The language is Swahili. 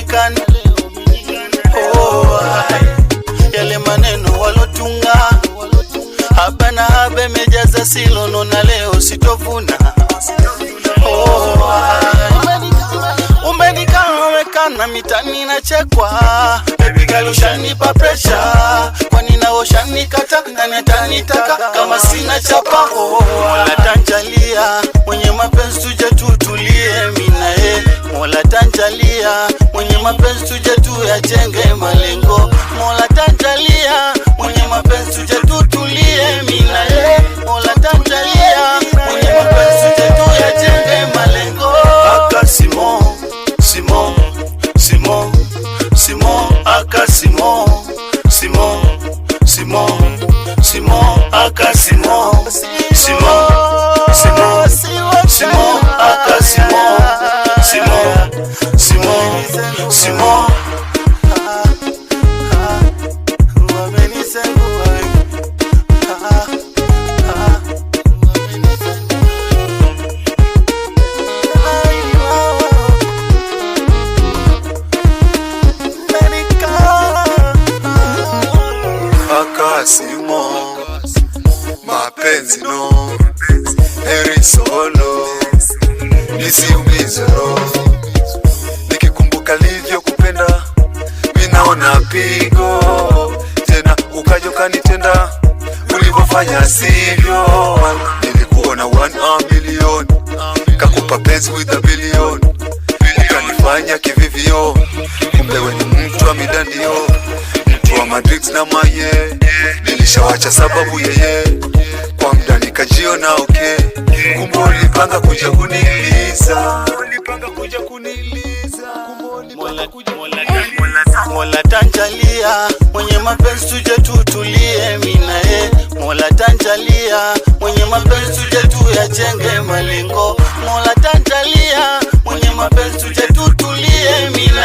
minikani. Oh, yale maneno walotunga haba na habe mejaza silono na leo sitovuna. Oh, umenikana mitani na chekwa. Baby girl ushanipa pressure, kwani nao shanikata nani atanitaka kama sina chapa. Oh, Mola tanjalia mwenye mapenzi tuje tutulie mina Mola tanjalia mwenye mapenzi tuje tuyajenge malengo. Mola tanjalia mwenye mapenzi tuje tutulie mina Mola tanjalia mwenye mapenzi tuje tuyajenge malengo. Aka Simon, Simon, Simon, Simon, aka Simon, Simon, Simon, Simon, aka Simon, Simon, Simon, Simon, aka Simon, Simon, Simon, Simon. Simon, mapenzi no, heri solo, nisiumize roho. Nikikumbuka livyo kupenda, minaona pigo. Tena ukaja ukanitenda, ulivyofanya sivyo. Nilikuona 1 million, kakupa penzi with a billion. Ukanifanya kivivyo, kumbe we ni mtu wa midandio, mtu wa Madrid na maye. Nilishawacha sababu yeye, kwa muda nikajiona okay. Kumbe ulipanga kuja kuniliza, Mola tanjalia mwenye mapenzi tuje tutulie mina Mola tanjalia mwenye mapenzi tuje tuyajenge malengo. Mola tanjalia mwenye mapenzi tuje tutulie mina